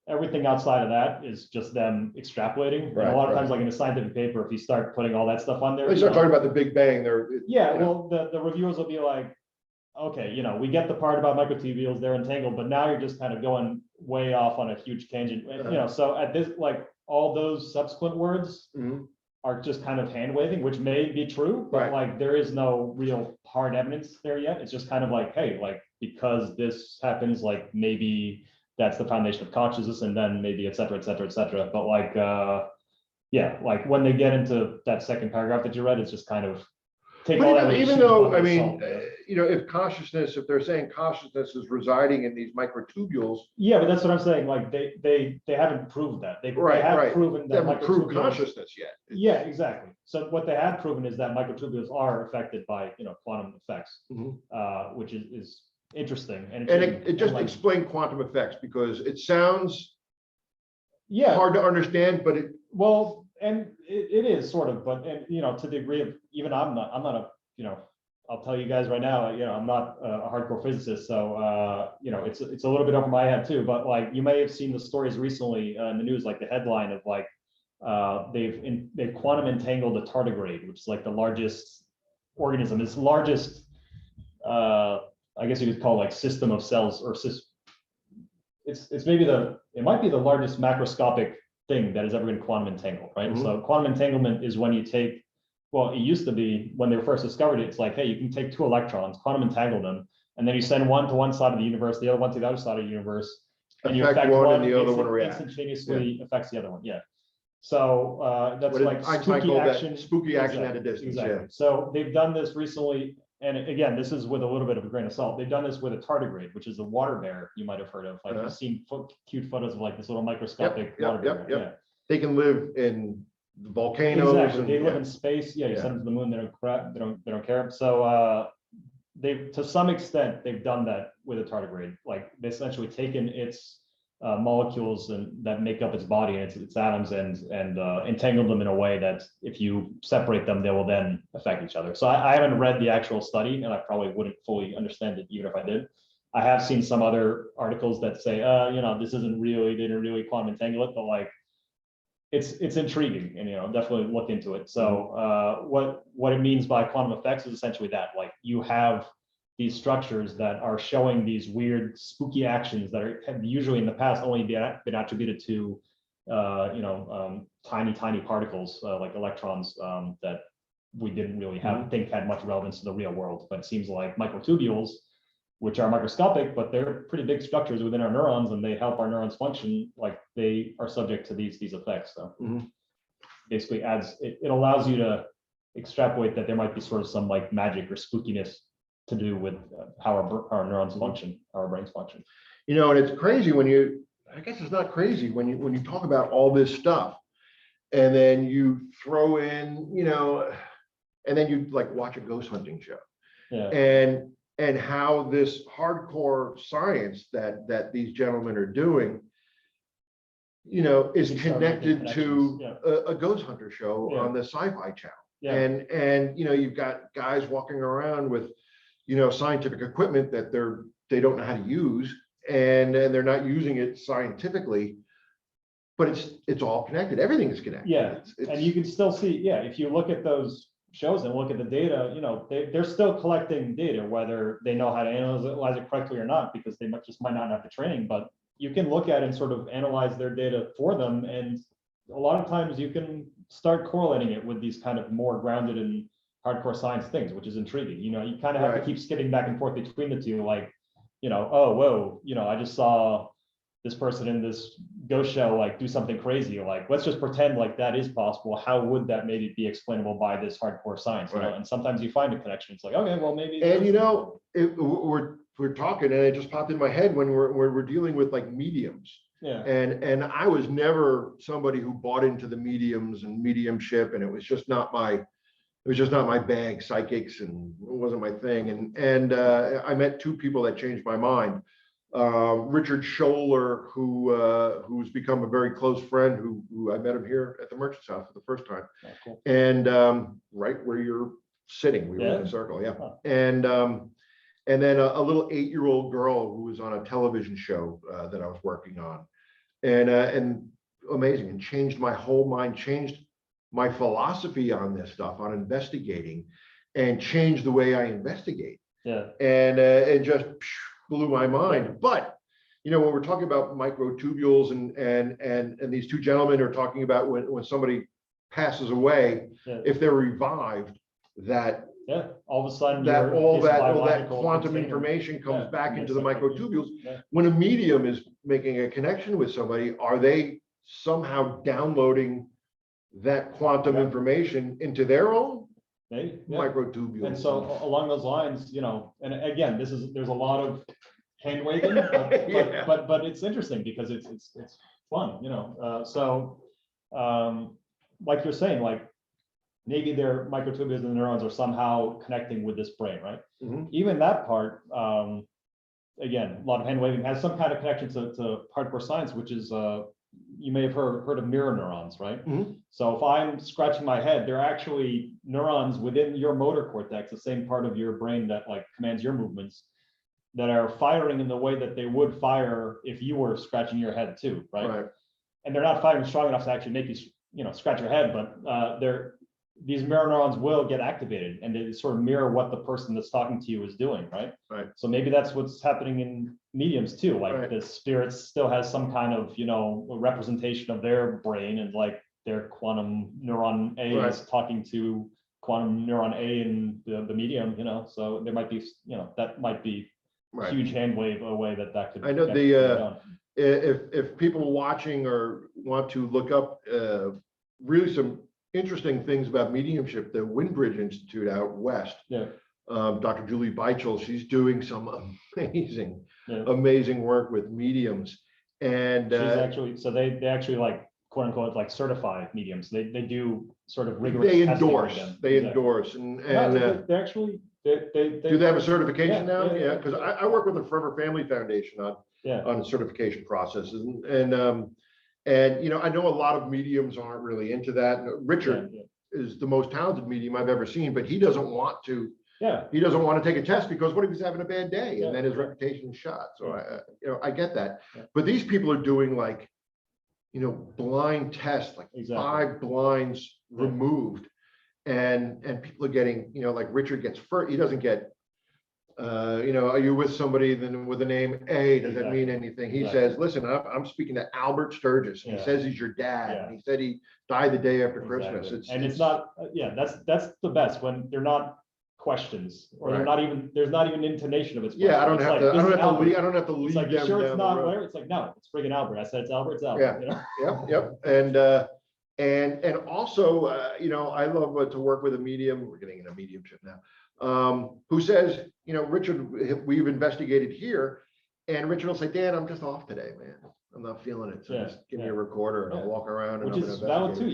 everything outside of that is just them extrapolating. And a lot of times, like in a scientific paper, if you start putting all that stuff on there, they start talking about the Big Bang. Well, the reviewers will be like, okay, we get the part about microtubules, they're entangled, but now you're just kind of going way off on a huge tangent. So at this, like all those subsequent words are just kind of hand waving, which may be true, but like there is no real hard evidence there yet. It's just kind of like, hey, like because this happens, like maybe that's the foundation of consciousness, and then maybe et cetera, et cetera, et cetera. But like, like when they get into that second paragraph that you read, it's just kind of take all that. Even though, I mean, if they're saying consciousness is residing in these microtubules. Yeah, but that's what I'm saying. Like they haven't proved that. They have proven that they haven't proved consciousness yet. Yeah, exactly. So what they have proven is that microtubules are affected by quantum effects, which is interesting. And it just explain quantum effects, because it sounds hard to understand, but and it is sort of, but to the degree of, even I'm not a I'll tell you guys right now, I'm not a hardcore physicist, so it's a little bit over my head too. But like you may have seen the stories recently in the news, like the headline of like they've quantum entangled a tardigrade, which is like the largest organism, it's largest I guess you could call like system of cells, or it's maybe it might be the largest macroscopic thing that has ever been quantum entangled, right? So quantum entanglement is when you take well, it used to be when they first discovered it, it's like, hey, you can take two electrons, quantum entangle them, and then you send one to one side of the universe, the other one to the other side of the universe, and you affect one one, and the other one react. instantaneously affects the other one. Yeah. So that's What like Einstein spooky called that action. spooky action Exactly, at a distance. exactly. Yeah. So they've done this recently, and again, this is with a little bit of a grain of salt. They've done this with a tardigrade, which is a water bear you might have heard of. Like you've seen cute photos of like this little microscopic water bear. Yeah. They can live in volcanoes. Exactly. And, they live in space. Yeah, you send them to the moon. They don't care. So they've, to some extent, they've done that with a tardigrade. Like they essentially taken its molecules and that make up its body and its atoms and entangled them in a way that if you separate them, they will then affect each other. So I haven't read the actual study, and I probably wouldn't fully understand it even if I did. I have seen some other articles that say, this isn't really, they didn't really quantum entangle it, but like it's intriguing, and definitely look into it. So what it means by quantum effects is essentially that, like, you have these structures that are showing these weird spooky actions that have usually in the past only been attributed to tiny particles like electrons that we didn't really think had much relevance to the real world. But it seems like microtubules, which are microscopic, but they're pretty big structures within our neurons, and they help our neurons function. Like they are subject to these effects. So basically it allows you to extrapolate that there might be sort of some like magic or spookiness to do with how our neurons function, how our brains function. And it's crazy I guess it's not crazy when you talk about all this stuff, and then you throw in, and then you like watch a ghost hunting show. Yeah. And how this hardcore science that these gentlemen are doing, is connected to a ghost hunter show on the Sci-Fi Channel. Yeah. And you've got guys walking around with scientific equipment that they don't know how to use, and they're not using it scientifically, but it's all connected. Everything is connected. Yeah. And you can still see, if you look at those shows and look at the data, they're still collecting data, whether they know how to analyze it correctly or not, because they might not have the training, but you can look at and sort of analyze their data for them. And a lot of times you can start correlating it with these kind of more grounded and hardcore science things, which is intriguing. You kind of have to keep skipping back and forth between the two, like, oh, whoa, I just saw this person in this ghost show like do something crazy. Like, let's just pretend like that is possible. How would that maybe be explainable by this hardcore science? And sometimes you find a connection. It's like, okay, well, maybe. And we're talking, and it just popped in my head when we're dealing with like mediums. Yeah. And I was never somebody who bought into the mediums and mediumship, and it was just not my bag, psychics, and it wasn't my thing. And I met two people that changed my mind. Richard Scholler, who's become a very close friend, who I met him here at the Merchant's House for the first time. Oh, cool. And right where you're sitting, we were in a circle. Yeah. Huh. And then a little 8-year-old girl who was on a television show that I was working on, and amazing, and changed my whole mind, changed my philosophy on this stuff, on investigating, and changed the way I investigate. Yeah. And it just blew my mind. Yeah. But when we're talking about microtubules and these two gentlemen are talking about when somebody passes away, if they're revived, that all of a sudden all that quantum information comes back into the microtubules. Yeah. When a medium is making a connection with somebody, are they somehow downloading that quantum information into their own microtubules? And so along those lines, and again, there's a lot of hand waving, but it's interesting because it's fun, so like you're saying, like maybe their microtubules and the neurons are somehow connecting with this brain, right? Mm-hmm. Even that part, again, a lot of hand waving has some kind of connection to hardcore science, which is you may have heard of mirror neurons, right? Mm-hmm. So if I'm scratching my head, there are actually neurons within your motor cortex, the same part of your brain that like commands your movements, that are firing in the way that they would fire if you were scratching your head too, right? And they're not firing strong enough to actually make you, scratch your head, but these mirror neurons will get activated, and they sort of mirror what the person that's talking to you is doing, right? So maybe that's what's happening in mediums too. Like the spirit still has some kind of, representation of their brain, and like their quantum neuron A is talking to quantum neuron A in the medium, so there might be, that might be Right. huge hand wave away that could. I know that could be done. if people watching or want to look up really some interesting things about mediumship, the Windbridge Institute out west, Yeah. Dr. Julie Beichel, she's doing some amazing, Yeah. amazing work with mediums. And She's actually, so they actually like quote unquote like certify mediums. They do sort of rigorous. they testing with endorse, them. they Exactly. endorse, and No, they actually they do they have a certification Yeah, now? yeah, Yeah, because I work with the Forever Family Foundation yeah. on the certification processes, and I know a lot of mediums aren't really into that. And Richard is the most talented medium I've ever seen, but he doesn't want to. Yeah. He doesn't want to take a test because what if he's having a bad day and Yeah. then his reputation is shot? So I get that. Yeah. But these people are doing like, blind tests, like Exactly. 5 blinds Yeah. removed, and people are getting, like Richard gets first. He doesn't get, are you with somebody then with the name A? Does that mean anything? He says, listen, I'm speaking to Albert Sturges. He says he's your dad. Yeah. And he said he died the day after Exactly. Christmas. It's not, that's the best when they're not questions or Right. there's not even intonation of it's. Yeah, I don't It's have like, to. I this don't is have to Albert. lead. I don't have to lead It's like, them you sure down it's the not road. Blair? It's like, no, it's friggin' Albert. I said it's Albert. It's Albert. Yeah. Yep. And also, I love to work with a medium. We're getting into mediumship now. Who says, Richard, we've investigated here, and Richard will say, Dan, I'm just off today, man. I'm not feeling it. So just give me a recorder and I'll walk around. And Which is valid too.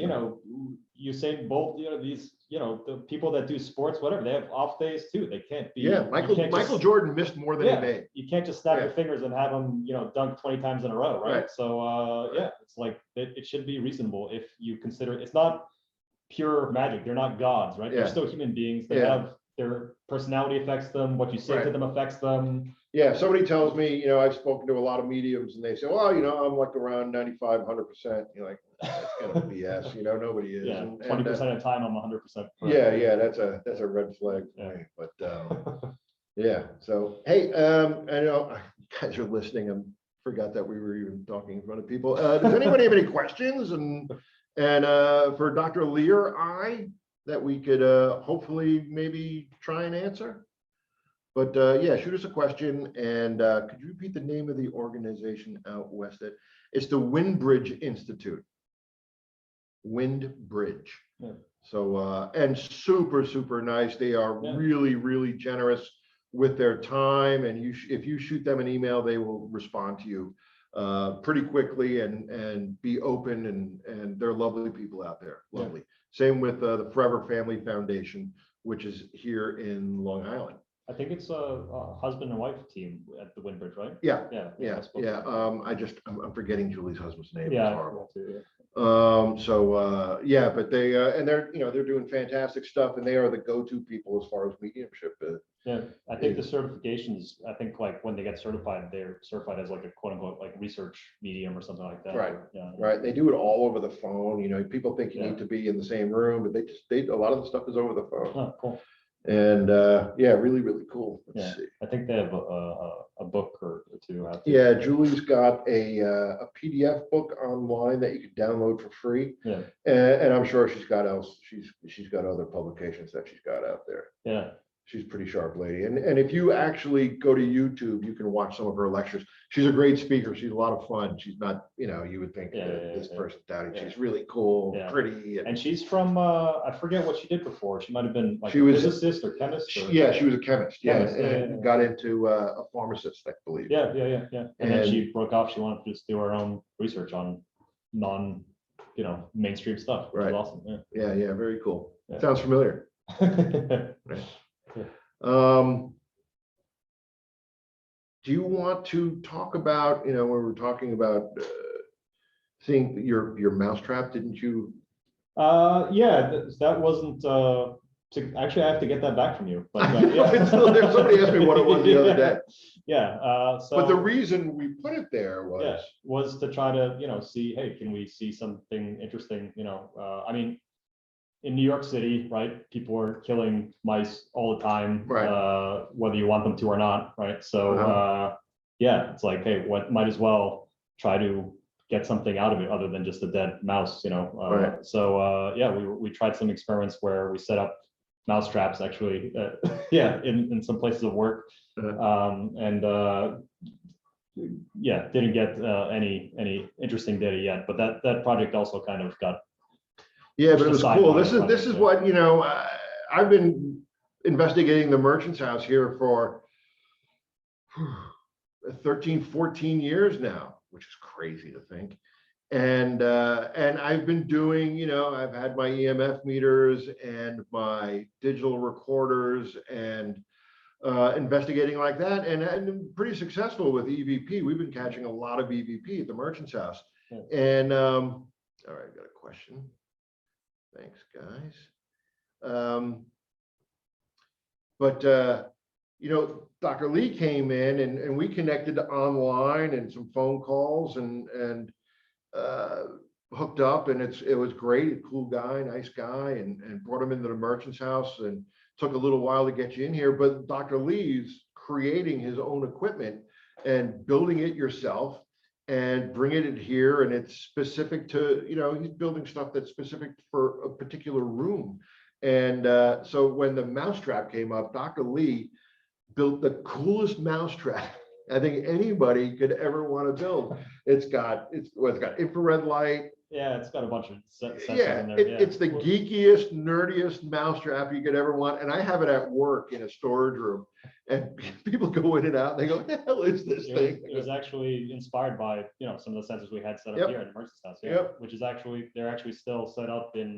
Usain Bolt, these, the people that do sports, whatever, they have off days too. They can't be. Yeah, Michael Jordan missed more than he made. You can't just snap your fingers and have them, dunk 20 times in a row, right? Right. So it's like it should be reasonable if you consider it's not pure magic. They're not gods, right? They're still human beings. They have their personality affects them. What you say to them affects them. Yeah, somebody tells me, I've spoken to a lot of mediums and they say, well, I'm like around 95, 100%. You're like, that's kind of BS, nobody is. Yeah, 20% of the time I'm 100%. Yeah, that's a red flag for me. But yeah, so hey, I know you guys are listening. I forgot that we were even talking in front of people. Does anybody have any questions and for Dr. Lear that we could hopefully maybe try and answer? But shoot us a question, and could you repeat the name of the organization out west? It's the Windbridge Institute. Windbridge. Yeah. So and super nice. They are really, really generous with their time, and if you shoot them an email, they will respond to you pretty quickly and be open, and they're lovely people out there. Lovely. Same with the Forever Family Foundation, which is here in Long Island. I think it's a husband and wife team at the Windbridge, right? Yeah. I'm forgetting Julie's husband's name. Yeah. It's horrible. But they and they're doing fantastic stuff, and they are the go-to people as far as mediumship. Yeah, I think the certifications, like when they get certified, they're certified as like a quote unquote like research medium or something like that. Right. Yeah. Right. They do it all over the phone. People think you need to be in the same room, but a lot of the stuff is over the phone. Oh, cool. And really, really cool. Let's see. I think they have a book or two out Yeah, there. Julie's got a PDF book online that you can download for free. Yeah. And I'm sure she's got other publications that she's got out there. Yeah. She's a pretty sharp lady. And if you actually go to YouTube, you can watch some of her lectures. She's a great speaker. She's a lot of fun. She's not, you would think this person's doubting. She's really cool, pretty. And she's from, I forget what she did before. She might have been like a physicist or chemist. Or... Yeah, she was a chemist. And got into a pharmacist, I believe. Yeah. And then she broke off. She wanted to just do her own research on mainstream stuff, which is awesome. Yeah, very cool. Sounds familiar. Right. Do you want to talk about, when we were talking about seeing your mousetrap, didn't you? That wasn't actually I have to get that back from you. But somebody asked me what it was the other day. But the reason we put it there was to try to see, hey, can we see something interesting? I mean, in New York City, right? People are killing mice all the time, right? Whether you want them to or not, right? So it's like, hey, might as well try to get something out of it other than just a dead mouse, Right. So we tried some experiments where we set up mouse traps actually, yeah, in some places of work, and yeah, didn't get any interesting data yet. But that project also kind of got Yeah, but it was cool. This project, is what, you know, I've been investigating the Merchant's House here for 13, 14 years now, which is crazy to think. And I've been doing, you know, I've had my EMF meters and my digital recorders and investigating like that, and I'm pretty successful with EVP. We've been catching a lot of EVP at the Merchant's House. Yeah. And all right, I've got a question. Thanks, guys. But you know, Dr. Lee came in and we connected online and some phone calls and hooked up, and it was great. A cool guy, nice guy, and brought him into the Merchant's House, and took a little while to get you in here. But Dr. Lee's creating his own equipment and building it yourself and bringing it here, and it's specific to, you know, he's building stuff that's specific for a particular room. And so when the mousetrap came up, Dr. Lee built the coolest mousetrap I think anybody could ever want to build. It's got infrared light. Yeah, it's got a bunch of sensors Yeah, in there. it's the geekiest, nerdiest mousetrap you could ever want. And I have it at work in a storage room, and people go in and out and they go, what the hell is this thing? It was actually inspired by, you know, some of the sensors we had set up here in the Merchant's House. Yeah, which is actually, they're actually still set up in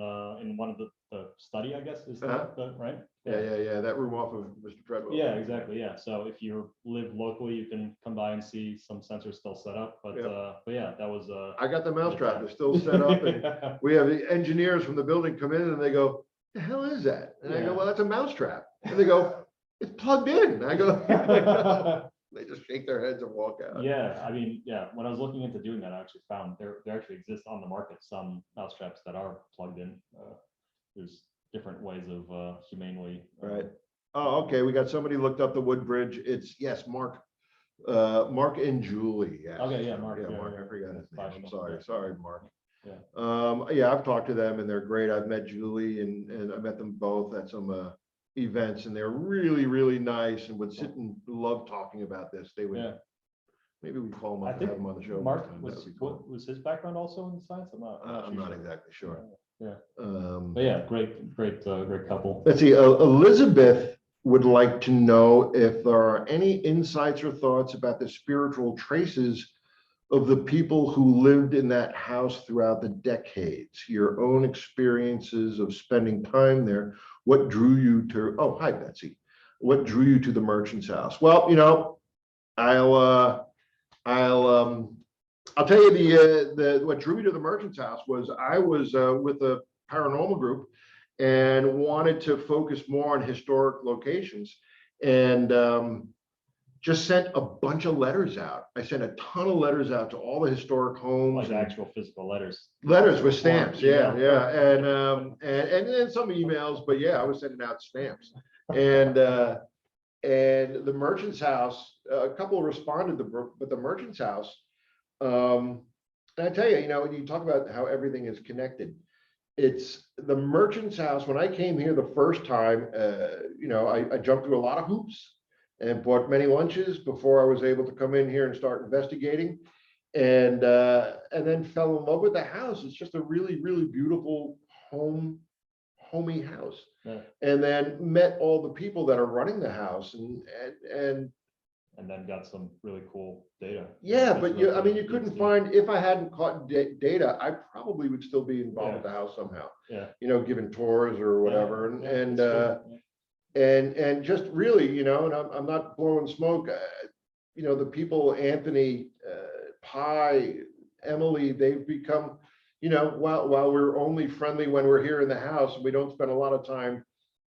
one of the study, I guess, is that right? Yeah, that room off of Mr. Treadwell. Yeah, exactly. Yeah, so if you live locally, you can come by and see some sensors still set up. But yeah, that was I got the mousetrap. They're still set up, and we have the engineers from the building come in and they go, the hell is that? And I go, well, that's a mousetrap. And they go, it's plugged in. I go, they just shake their heads and walk out. Yeah, I mean, yeah, when I was looking into doing that, I actually found there actually exists on the market some mousetraps that are plugged in. There's different ways of humanely. Right. Oh, okay. We got somebody looked up the Woodbridge. It's Mark and Julie. Yes. Okay, yeah, Mark. Yeah, Mark. I forgot his name. I'm sorry, Mark. Yeah. Yeah, I've talked to them and they're great. I've met Julie and I met them both at some events, and they're really, really nice and would sit and love talking about this. They would. Maybe we call them up and have them on the show. Mark was his background also in science? I'm not exactly sure. Yeah. But yeah, great couple. Let's see. Elizabeth would like to know if there are any insights or thoughts about the spiritual traces of the people who lived in that house throughout the decades. Your own experiences of spending time there. What drew you to? Oh, hi, Betsy. What drew you to the Merchant's House? Well, you know, I'll tell you what drew me to the Merchant's House was I was with a paranormal group and wanted to focus more on historic locations, and just sent a bunch of letters out. I sent a ton of letters out to all the historic homes. Like actual physical letters. Letters with stamps, yeah. And then some emails, but yeah, I was sending out stamps. And the Merchant's House, a couple responded, but the Merchant's House, and I tell you, you know, when you talk about how everything is connected, it's the Merchant's House. When I came here the first time, you know, I jumped through a lot of hoops and bought many lunches before I was able to come in here and start investigating, and then fell in love with the house. It's just a really, really beautiful homey house. Yeah. And then met all the people that are running the house, and then got some really cool data. Yeah, but I mean, you couldn't find, if I hadn't caught data, I probably would still be involved with the house somehow. Yeah, you know, giving tours or whatever, and just really, you know, and I'm not blowing smoke. You know, the people, Anthony, Pi, Emily, they've become, you know, while we're only friendly when we're here in the house, we don't spend a lot of time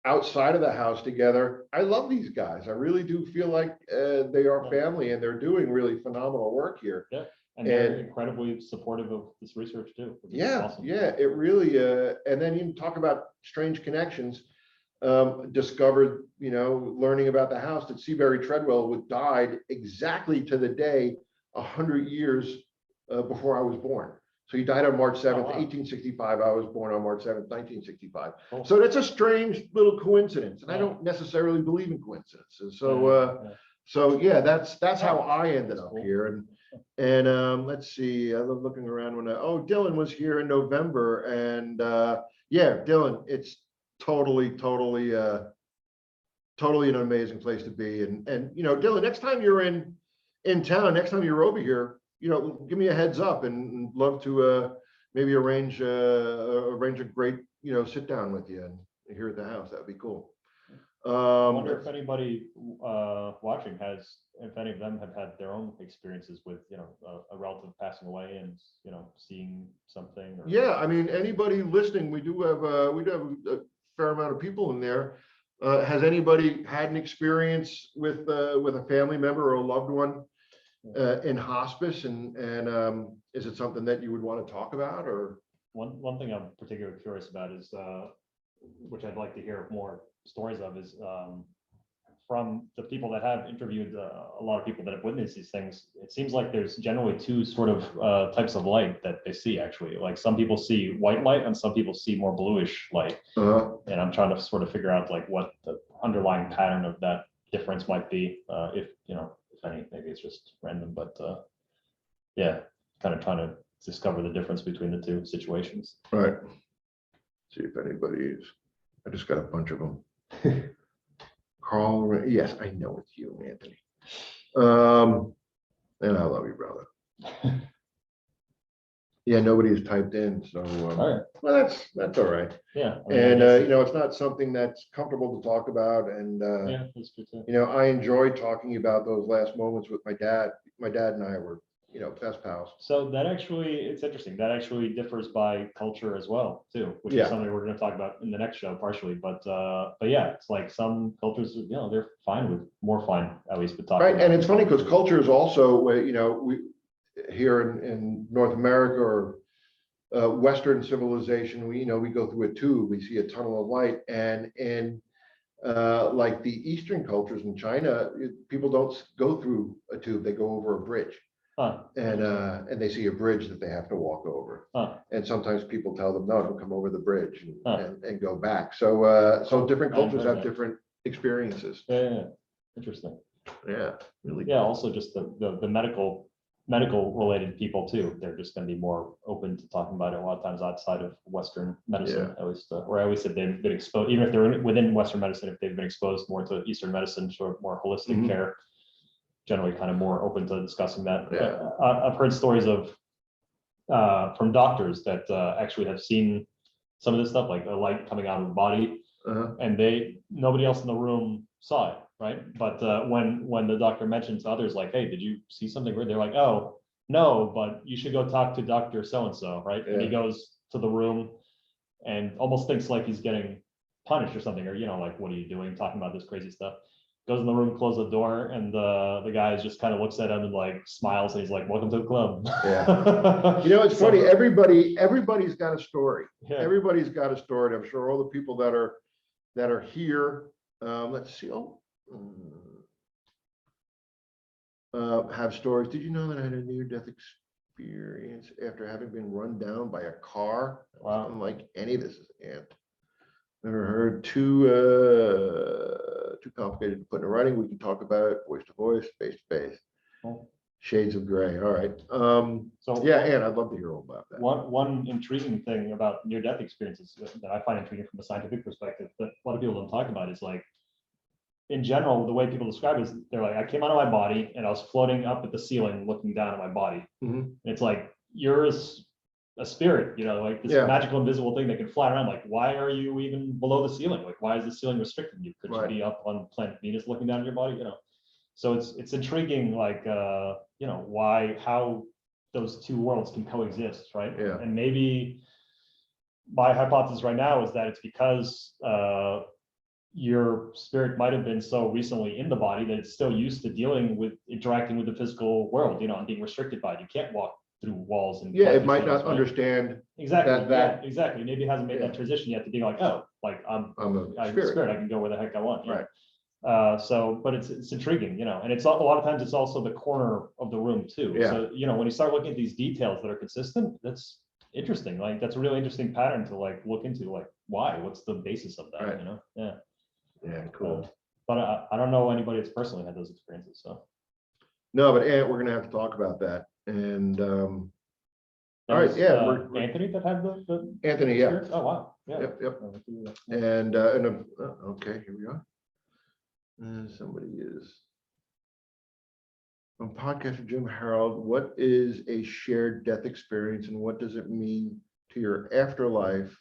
outside of the house together. I love these guys. I really do feel like they are family, and they're doing really phenomenal work here. Yeah, and they're incredibly supportive of this research too. Yeah, awesome. Yeah, it really. And then you talk about strange connections. Discovered, you know, learning about the house, that Seabury Treadwell died exactly to the day 100 years before I was born. So he died on March 7th, wow. 1865. I was born on March 7th, 1965. Cool. So that's a strange little coincidence. And I Yeah. don't necessarily believe in coincidences. So, Yeah. so yeah, that's how I ended That's up cool. here. And let's see, I love looking around when Dylan was here in November, and yeah, Dylan, it's totally an amazing place to be. And you know, Dylan, next time you're in town, next time you're over here, you know, give me a heads up, and love to maybe arrange a great, you know, sit down with you and here at the house. That'd be cool. I wonder if anybody watching if any of them have had their own experiences with, you know, a relative passing away and, you know, seeing something. Or... Yeah, I mean, anybody listening, we do have a fair amount of people in there. Has anybody had an experience with a family member or a loved one in hospice, and is it something that you would want to talk about? Or one thing I'm particularly curious about is, which I'd like to hear more stories of, is from the people that have interviewed a lot of people that have witnessed these things. It seems like there's generally two sort of types of light that they see, actually. Like some people see white light and some people see more bluish light. And I'm trying to sort of figure out like what the underlying pattern of that difference might be, if, you know, if any. Maybe it's just random, but yeah, kind of trying to discover the difference between the two situations. right. See if anybody is. I just got a bunch of them. Carl, yes, I know it's you, Anthony. And I love you, brother. Yeah, nobody has typed in, so well, that's all right. Yeah, I And mean, you know, it's not something that's comfortable to talk about, and yeah, that's good too. you know, I enjoyed talking about those last moments with my dad. My dad and I were, you know, best pals. So that actually, it's interesting. That actually differs by culture as well, too, which Yeah. is something we're going to talk about in the next show, partially. But yeah, it's like some cultures, you know, they're fine with at least with talking. Right, about and it's it. funny because culture is also, you know, we here in North America or Western civilization, we, you know, we go through a tube, we see a tunnel of light, and in like the Eastern cultures in China, people don't go through a tube; they go over a bridge. And they see a bridge that they have to walk over. And sometimes people tell them, no, don't come over the bridge and go back. So so different cultures have different experiences. Yeah, interesting. Yeah, really. Yeah, also just the medical related people too. They're just going to be more open to talking about it a lot of times outside of Western medicine, at least, or at least if they've been exposed, even if they're within Western medicine, if they've been exposed more to Eastern medicine, sort of more holistic care. Generally kind of more open to discussing that. Yeah. I've heard stories of from doctors that actually have seen some of this stuff, like a light coming out of the body, and nobody else in the room saw it, right? But when the doctor mentioned to others, like, hey, did you see something weird? They're like, oh, no, but you should go talk to Dr. So-and-so, right? And he goes to the room and almost thinks like he's getting punished or something, or, you know, like, what are you doing talking about this crazy stuff? Goes in the room, close the door, and the guy just kind of looks at him and like smiles, and he's like, welcome to the club. Yeah. You know, it's funny, everybody's got a story. Yeah. Everybody's got a story. I'm sure all the people that are here, let's see, have stories. Did you know that I had a near-death experience after having been run down by a car? Wow. Unlike any of this is never heard. Too complicated to put in writing. We can talk about it voice to voice, face to face. Cool. Shades of gray. All right. So yeah, Ann, I'd love to hear all about that. One intriguing thing about near-death experiences that I find intriguing from a scientific perspective that a lot of people don't talk about is, like, in general, the way people describe it is they're like, I came out of my body and I was floating up at the ceiling looking down at my body. And it's like, you're a spirit, you know, like this magical invisible thing that can fly around. Like, why are you even below the ceiling? Like, why is the ceiling restricting you? Could you be up on planet Venus looking down at your body? You know, so it's intriguing, like, you know, how those two worlds can coexist, right? Yeah. And maybe my hypothesis right now is that it's because your spirit might have been so recently in the body that it's still used to interacting with the physical world, you know, and being restricted by it. You can't walk through walls and it might not understand exactly that exactly. Maybe it hasn't made that transition yet to being like, oh, like I'm a spirit. I can go where the heck I want. Right. But it's intriguing, and it's a lot of times it's also the corner of the room too. Yeah. So, when you start looking at these details that are consistent, that's interesting. Like that's a really interesting pattern to like look into, like why, what's the basis of that, Right. Yeah. Yeah, cool. But I don't know anybody that's personally had those experiences, so. No, but we're gonna have to talk about that. And all That right, was, yeah, we're Anthony that had the Anthony, yeah. experience? Oh, wow. Yeah. Yep. Yeah. And okay, here we are. Somebody is from podcaster Jim Harold. What is a shared death experience, and what does it mean to your afterlife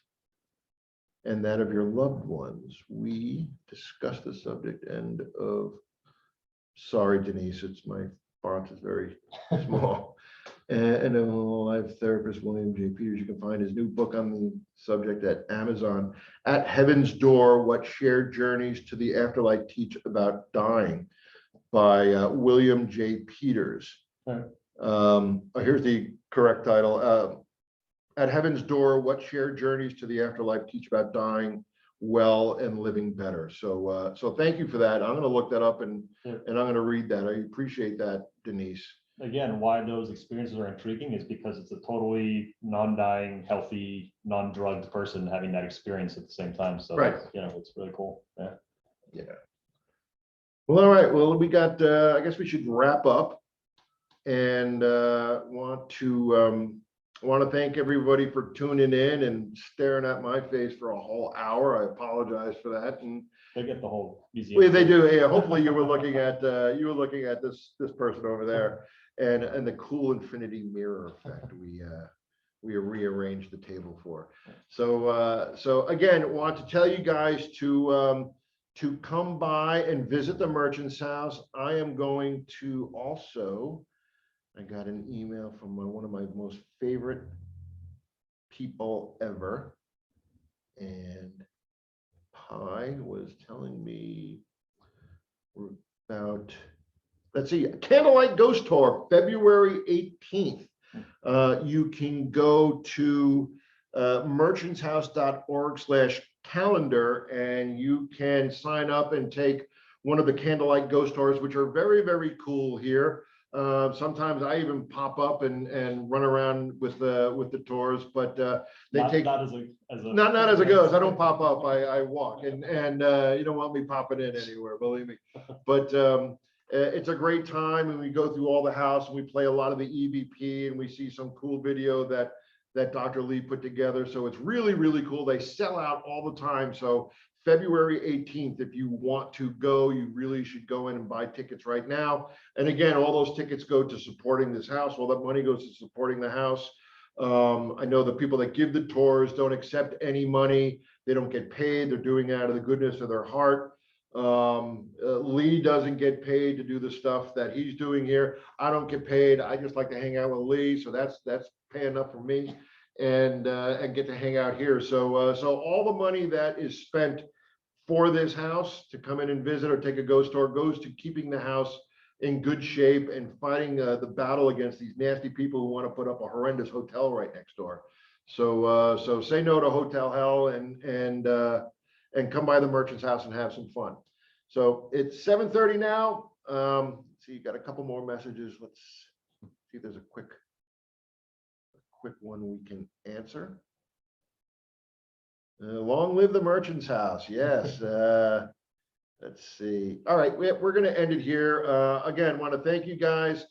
and that of your loved ones? We discussed the subject end of. Sorry, Denise, it's my font is very small. And a life therapist, William J. Peters. You can find his new book on the subject at Amazon. At Heaven's Door: What Shared Journeys to the Afterlife Teach About Dying, by William J. Peters. Right. Here's the correct title. At Heaven's Door: What Shared Journeys to the Afterlife Teach About Dying Well and Living Better. So thank you for that. I'm going to look that up and I'm going to read that. I appreciate that, Denise. Again, why those experiences are intriguing is because it's a totally non-dying, healthy, non-drugged person having that experience at the same time. So right. It's really cool. Yeah. Yeah. Well, all right. Well, we got. I guess we should wrap up, and want to thank everybody for tuning in and staring at my face for a whole hour. I apologize for that. And they get the whole museum. Well, they do. Yeah. Hopefully, you were looking at this person over there, and the cool infinity mirror effect. We rearranged the table for. So again, want to tell you guys to come by and visit the Merchant's House. I am going to also. I got an email from one of my most favorite people ever, and Pi was telling me about, let's see, Candlelight Ghost Tour, February 18th. You can go to merchantshouse.org/calendar, and you can sign up and take one of the Candlelight Ghost Tours, which are very, very cool here. Sometimes I even pop up and run around with the tours, but they take not as a ghost. I don't pop up. I walk, and you don't want me popping in anywhere, believe me. But it's a great time, and we go through all the house, and we play a lot of the EVP, and we see some cool video that Dr. Lee put together. So it's really, really cool. They sell out all the time. So February 18th, if you want to go, you really should go in and buy tickets right now. And again, all those tickets go to supporting this house. All that money goes to supporting the house. I know the people that give the tours don't accept any money. They don't get paid. They're doing it out of the goodness of their heart. Lee doesn't get paid to do the stuff that he's doing here. I don't get paid. I just like to hang out with Lee. So that's paying enough for me. And get to hang out here. So all the money that is spent for this house to come in and visit or take a ghost tour goes to keeping the house in good shape and fighting the battle against these nasty people who want to put up a horrendous hotel right next door. So say no to hotel hell and come by the Merchant's House and have some fun. So it's 7:30 now. So you got a couple more messages. Let's see if there's a quick one we can answer. Long live the Merchant's House. Yes. Let's see. All right, we're going to end it here. Again, want to thank you guys.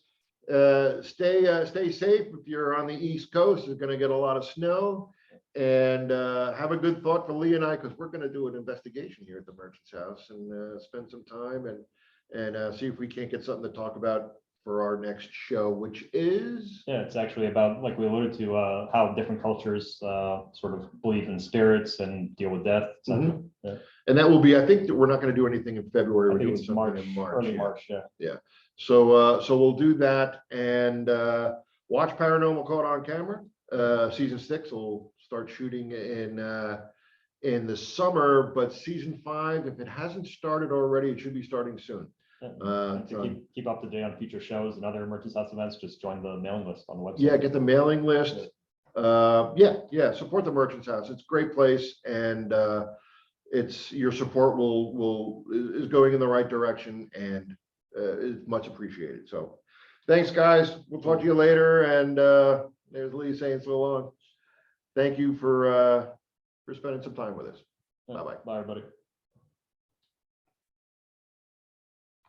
Stay safe. If you're on the East Coast, you're going to get a lot of snow. And have a good thought for Lee and I, because we're going to do an investigation here at the Merchant's House and spend some time and see if we can't get something to talk about for our next show, which is it's actually about, like we alluded to, how different cultures sort of believe in spirits and deal with death, etc. Yeah. And that will be, I think that we're not going to do anything in February. We're doing something March, in March, early March. Yeah. So we'll do that and watch Paranormal Caught on Camera. Season 6 will start shooting in the summer, but season 5, if it hasn't started already, it should be starting soon. To keep up to date on future shows and other Merchant's House events, just join the mailing list on the website. Yeah, get the mailing list. Yeah, support the Merchant's House. It's a great place, and it's your support is going in the right direction and is much appreciated. So thanks, guys. We'll talk to you later. And there's Lee saying so long. Thank you for spending some time with us. Bye-bye. Bye, everybody.